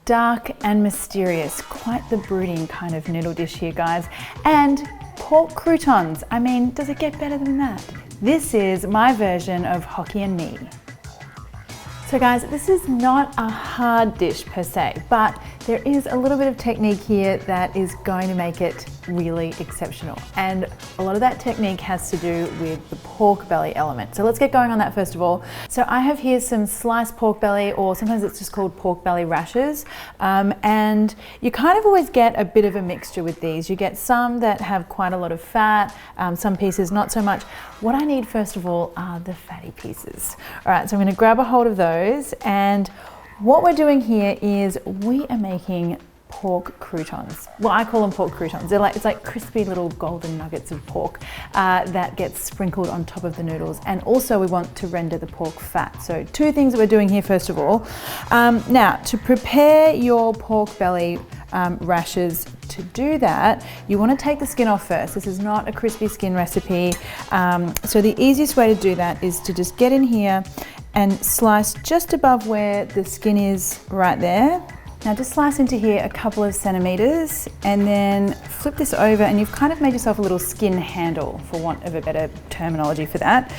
dark and mysterious, quite the brooding kind of noodle dish here, guys. And pork croutons. I mean, does it get better than that? This is my version of Hokkien mee. So guys, this is not a hard dish per se, but there is a little bit of technique here that is going to make it really exceptional. And a lot of that technique has to do with the pork belly element. So let's get going on that first of all. So I have here some sliced pork belly, or sometimes it's just called pork belly rashers. And you kind of always get a bit of a mixture with these. You get some that have quite a lot of fat, some pieces not so much. What I need first of all are the fatty pieces. All right, so I'm going to grab a hold of those, and what we're doing here is we are making pork croutons. Well, I call them pork croutons. It's like crispy little golden nuggets of pork that gets sprinkled on top of the noodles. And also we want to render the pork fat. So two things that we're doing here first of all. Now, to prepare your pork belly rashers, to do that, you want to take the skin off first. This is not a crispy skin recipe. So the easiest way to do that is to just get in here and slice just above where the skin is right there. Now just slice into here a couple of centimeters and then flip this over, and you've kind of made yourself a little skin handle, for want of a better terminology for that.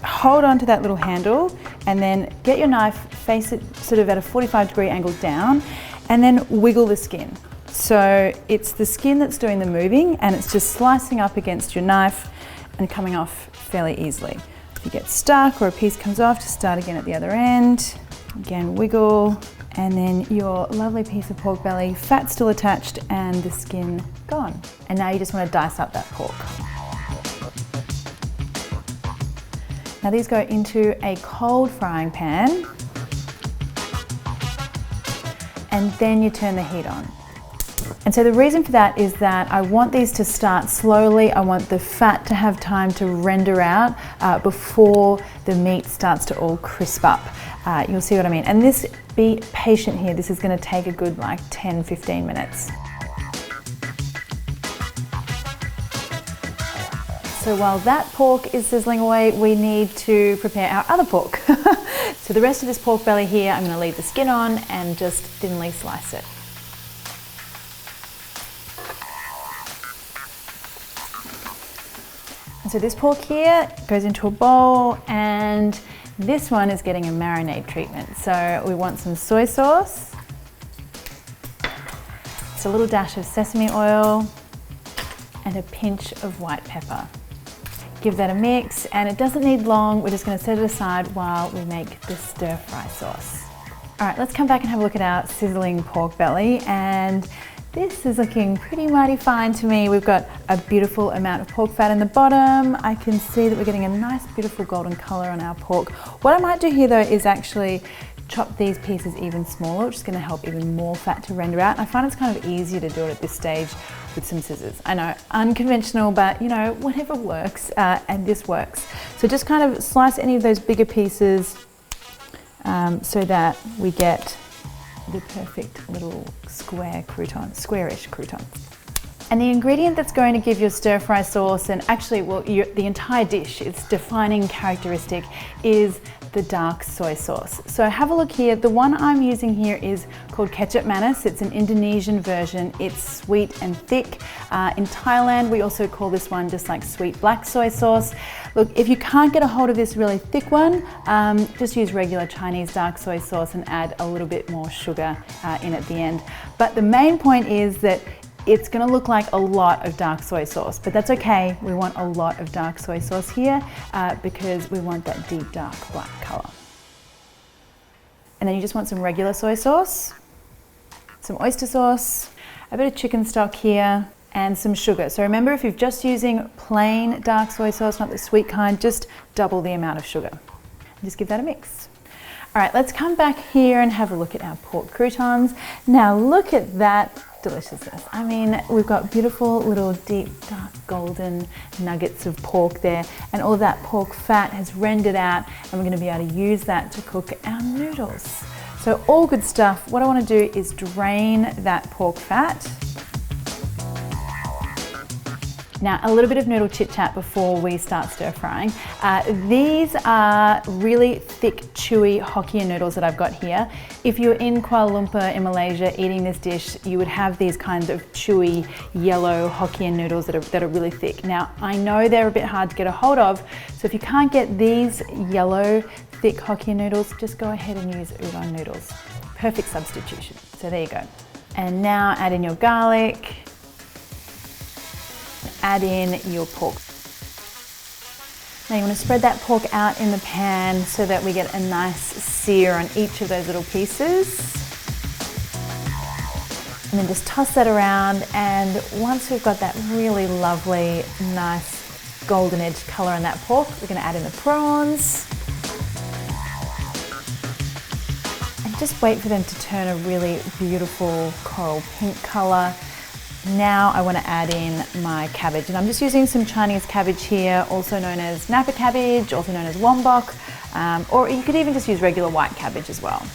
Hold on to that little handle and then get your knife, face it sort of at a 45-degree angle down, and then wiggle the skin. So it's the skin that's doing the moving, and it's just slicing up against your knife and coming off fairly easily. If you get stuck or a piece comes off, just start again at the other end. Again, wiggle, and then your lovely piece of pork belly, fat still attached and the skin gone. And now you just want to dice up that pork. Now these go into a cold frying pan, and then you turn the heat on. And so the reason for that is that I want these to start slowly. I want the fat to have time to render out before the meat starts to all crisp up. You'll see what I mean. And this, be patient here. This is going to take a good like 10-15 minutes. So while that pork is sizzling away, we need to prepare our other pork. So the rest of this pork belly here, I'm going to leave the skin on and just thinly slice it. So this pork here goes into a bowl, and this one is getting a marinade treatment. So we want some soy sauce, just a little dash of sesame oil, and a pinch of white pepper. Give that a mix, and it doesn't need long. We're just going to set it aside while we make the stir fry sauce. All right, let's come back and have a look at our sizzling pork belly, and this is looking pretty mighty fine to me. We've got a beautiful amount of pork fat in the bottom. I can see that we're getting a nice, beautiful golden color on our pork. What I might do here though is actually chop these pieces even smaller, which is going to help even more fat to render out. I find it's kind of easier to do it at this stage with some scissors. I know, unconventional, but you know, whatever works, and this works. So just kind of slice any of those bigger pieces so that we get the perfect little square crouton, squarish croutons. And the ingredient that's going to give your stir fry sauce, and actually, well, the entire dish, its defining characteristic is the dark soy sauce. So have a look here. The one I'm using here is called Kecap Manis. It's an Indonesian version. It's sweet and thick. In Thailand, we also call this one just like sweet black soy sauce. Look, if you can't get a hold of this really thick one, just use regular Chinese dark soy sauce and add a little bit more sugar in at the end. But the main point is that it's going to look like a lot of dark soy sauce, but that's okay. We want a lot of dark soy sauce here because we want that deep dark black color. And then you just want some regular soy sauce, some oyster sauce, a bit of chicken stock here, and some sugar. So remember, if you're just using plain dark soy sauce, not the sweet kind, just double the amount of sugar. And just give that a mix. All right, let's come back here and have a look at our pork croutons. Now look at that deliciousness. I mean, we've got beautiful little deep dark golden nuggets of pork there, and all of that pork fat has rendered out, and we're going to be able to use that to cook our noodles. So all good stuff. What I want to do is drain that pork fat. Now, a little bit of noodle chit chat before we start stir frying. These are really thick, chewy Hokkien noodles that I've got here. If you're in Kuala Lumpur in Malaysia eating this dish, you would have these kinds of chewy, yellow Hokkien noodles that are really thick. Now, I know they're a bit hard to get a hold of, so if you can't get these yellow, thick Hokkien noodles, just go ahead and use udon noodles. Perfect substitution. So there you go. And now add in your garlic. Add in your pork. Now you want to spread that pork out in the pan so that we get a nice sear on each of those little pieces. And then just toss that around, and once we've got that really lovely, nice golden edge color on that pork, we're going to add in the prawns. And just wait for them to turn a really beautiful coral pink color. Now I want to add in my cabbage, and I'm just using some Chinese cabbage here, also known as Napa cabbage, also known as Wombok, or you could even just use regular white cabbage as well.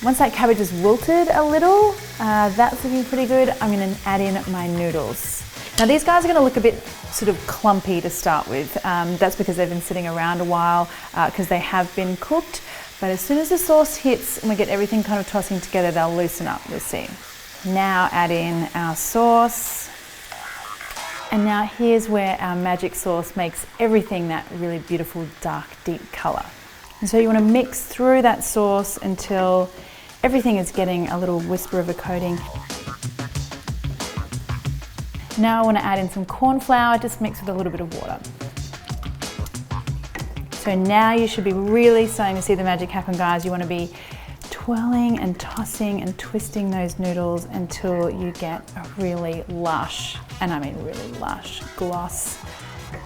Once that cabbage is wilted a little, that's looking pretty good, I'm going to add in my noodles. Now these guys are going to look a bit sort of clumpy to start with. That's because they've been sitting around a while, because they have been cooked, but as soon as the sauce hits and we get everything kind of tossing together, they'll loosen up, you'll see. Now add in our sauce. And now here's where our magic sauce makes everything that really beautiful, dark, deep color. And so you want to mix through that sauce until everything is getting a little whisper of a coating. Now I want to add in some corn flour, just mixed with a little bit of water. So now you should be really starting to see the magic happen, guys. You want to be twirling and tossing and twisting those noodles until you get a really lush, and I mean really lush, gloss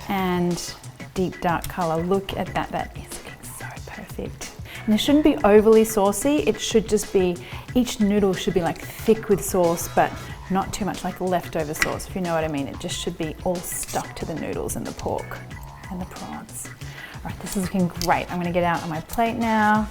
and deep dark color. Look at that, that is looking so perfect. And it shouldn't be overly saucy, it should just be, each noodle should be like thick with sauce, but not too much like leftover sauce, if you know what I mean. It just should be all stuck to the noodles and the pork and the prawns. All right, this is looking great. I'm gonna get out on my plate now.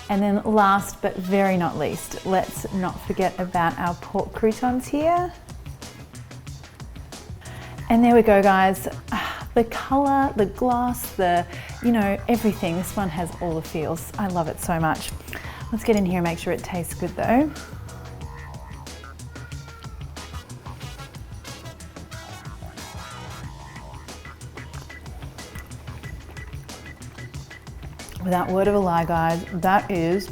And then last but very not least, let's not forget about our pork croutons here. And there we go, guys. The color, the gloss, the, you know, everything. This one has all the feels. I love it so much. Let's get in here and make sure it tastes good though. Without word of a lie, guys, that is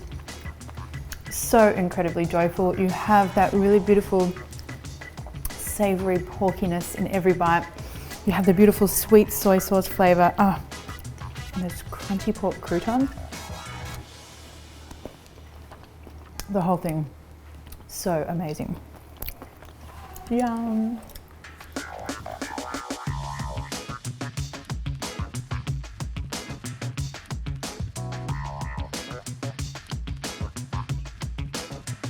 so incredibly joyful. You have that really beautiful savory porkiness in every bite. You have the beautiful sweet soy sauce flavor. Oh, and those crunchy pork croutons. The whole thing, so amazing. Yum.